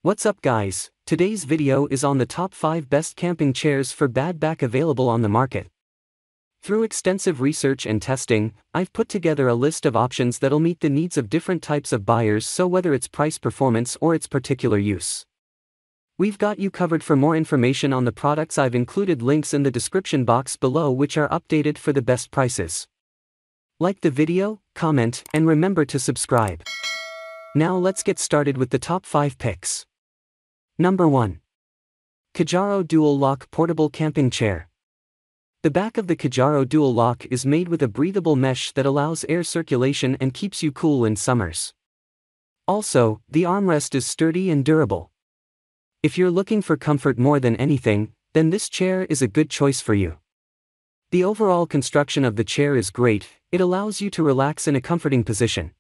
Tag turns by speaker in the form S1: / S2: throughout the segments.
S1: What's up guys, today's video is on the top 5 best camping chairs for bad back available on the market. Through extensive research and testing, I've put together a list of options that'll meet the needs of different types of buyers, so whether it's price performance or its particular use. We've got you covered. For more information on the products, I've included links in the description box below which are updated for the best prices. Like the video, comment, and remember to subscribe. Now let's get started with the top 5 picks. Number 1. Kijaro Dual Lock Portable Camping Chair. The back of the Kijaro Dual Lock is made with a breathable mesh that allows air circulation and keeps you cool in summers. Also, the armrest is sturdy and durable. If you're looking for comfort more than anything, then this chair is a good choice for you. The overall construction of the chair is great. It allows you to relax in a comforting position.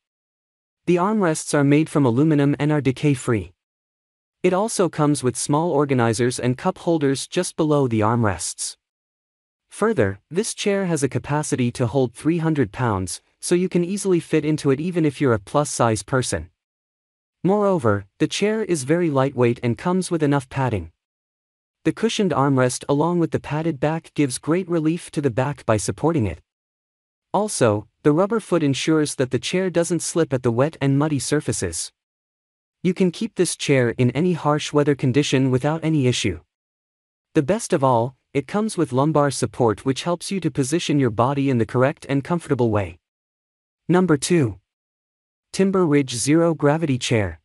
S1: The armrests are made from aluminum and are decay-free. It also comes with small organizers and cup holders just below the armrests. Further, this chair has a capacity to hold 300 pounds, so you can easily fit into it even if you're a plus-size person. Moreover, the chair is very lightweight and comes with enough padding. The cushioned armrest along with the padded back gives great relief to the back by supporting it. Also, the rubber foot ensures that the chair doesn't slip at the wet and muddy surfaces. You can keep this chair in any harsh weather condition without any issue. The best of all, it comes with lumbar support which helps you to position your body in the correct and comfortable way. Number 2. Timber Ridge Zero Gravity Chair.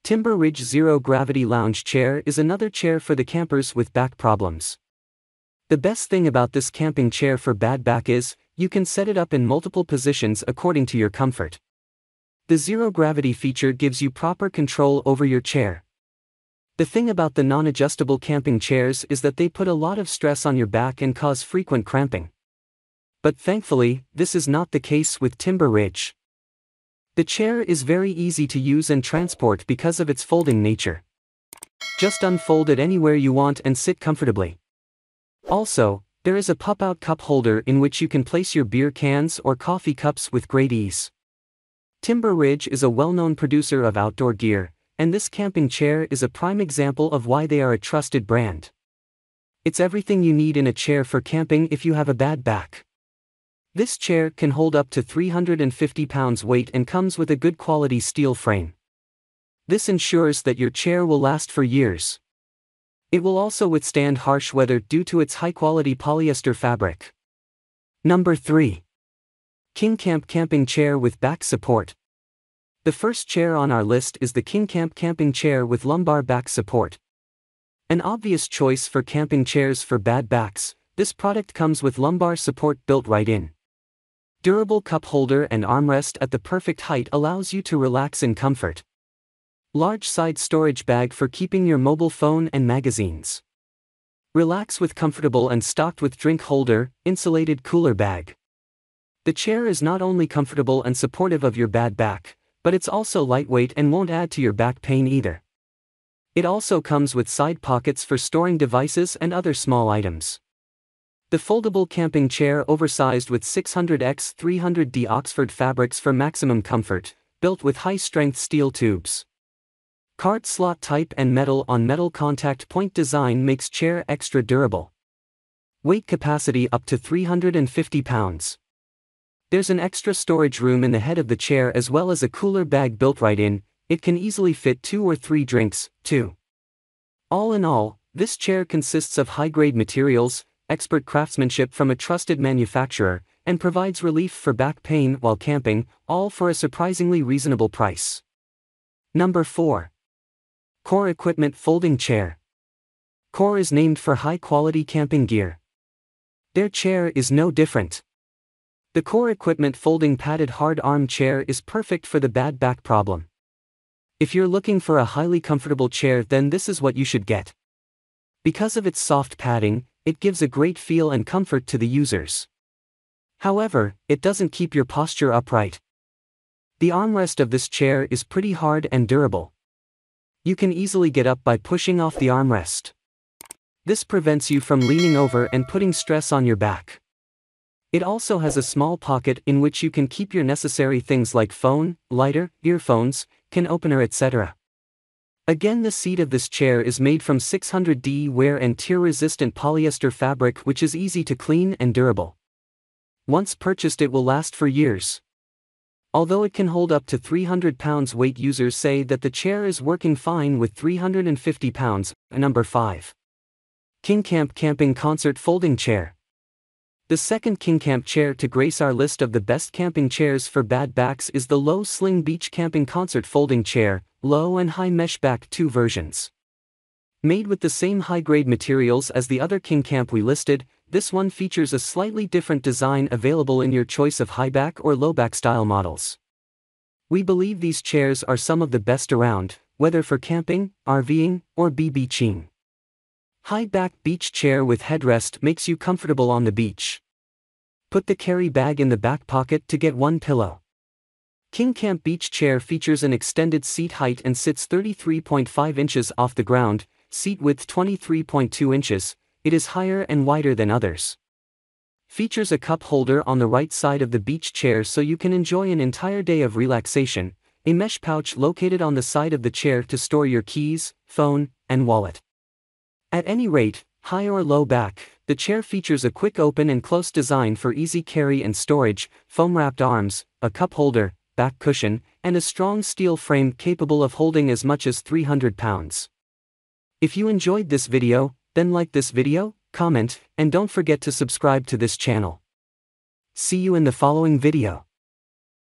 S1: Timber Ridge Zero Gravity Lounge Chair is another chair for the campers with back problems. The best thing about this camping chair for bad back is, you can set it up in multiple positions according to your comfort. The zero gravity feature gives you proper control over your chair. The thing about the non-adjustable camping chairs is that they put a lot of stress on your back and cause frequent cramping. But thankfully, this is not the case with Timber Ridge. The chair is very easy to use and transport because of its folding nature. Just unfold it anywhere you want and sit comfortably. Also, there is a pop-out cup holder in which you can place your beer cans or coffee cups with great ease. Timber Ridge is a well-known producer of outdoor gear, and this camping chair is a prime example of why they are a trusted brand. It's everything you need in a chair for camping if you have a bad back. This chair can hold up to 350 pounds weight and comes with a good quality steel frame. This ensures that your chair will last for years. It will also withstand harsh weather due to its high-quality polyester fabric. Number 3. KingCamp Camping Chair with Back Support. The first chair on our list is the KingCamp Camping Chair with Lumbar Back Support. An obvious choice for camping chairs for bad backs, this product comes with lumbar support built right in. Durable cup holder and armrest at the perfect height allows you to relax in comfort. Large side storage bag for keeping your mobile phone and magazines. Relax with comfortable and stocked with drink holder, insulated cooler bag. The chair is not only comfortable and supportive of your bad back, but it's also lightweight and won't add to your back pain either. It also comes with side pockets for storing devices and other small items. The foldable camping chair oversized with 600x 300D Oxford fabrics for maximum comfort, built with high-strength steel tubes. Card slot type and metal-on-metal contact point design makes chair extra durable. Weight capacity up to 350 pounds. There's an extra storage room in the head of the chair as well as a cooler bag built right in. It can easily fit 2 or 3 drinks, too. All in all, this chair consists of high-grade materials, expert craftsmanship from a trusted manufacturer, and provides relief for back pain while camping, all for a surprisingly reasonable price. Number 4. Core Equipment Folding Chair. Core is named for high-quality camping gear. Their chair is no different. The Core Equipment Folding Padded Hard Arm Chair is perfect for the bad back problem. If you're looking for a highly comfortable chair, then this is what you should get. Because of its soft padding, it gives a great feel and comfort to the users. However, it doesn't keep your posture upright. The armrest of this chair is pretty hard and durable. You can easily get up by pushing off the armrest. This prevents you from leaning over and putting stress on your back. It also has a small pocket in which you can keep your necessary things like phone, lighter, earphones, can opener, etc. Again, the seat of this chair is made from 600D wear and tear-resistant polyester fabric, which is easy to clean and durable. Once purchased, it will last for years. Although it can hold up to 300 pounds weight, users say that the chair is working fine with 350 pounds. Number 5. KingCamp Camping Concert Folding Chair. The second KingCamp chair to grace our list of the best camping chairs for bad backs is the Low Sling Beach Camping Concert Folding Chair, low and high mesh back, 2 versions. Made with the same high-grade materials as the other KingCamp we listed, this one features a slightly different design, available in your choice of high back or low back style models. We believe these chairs are some of the best around, whether for camping, RVing, or beaching. High back beach chair with headrest makes you comfortable on the beach. Put the carry bag in the back pocket to get one pillow. KingCamp Beach Chair features an extended seat height and sits 33.5 inches off the ground, seat width 23.2 inches, it is higher and wider than others. Features a cup holder on the right side of the beach chair so you can enjoy an entire day of relaxation, a mesh pouch located on the side of the chair to store your keys, phone, and wallet. At any rate, high or low back, the chair features a quick open and close design for easy carry and storage, foam-wrapped arms, a cup holder, back cushion, and a strong steel frame capable of holding as much as 300 pounds. If you enjoyed this video, then like this video, comment, and don't forget to subscribe to this channel. See you in the following video.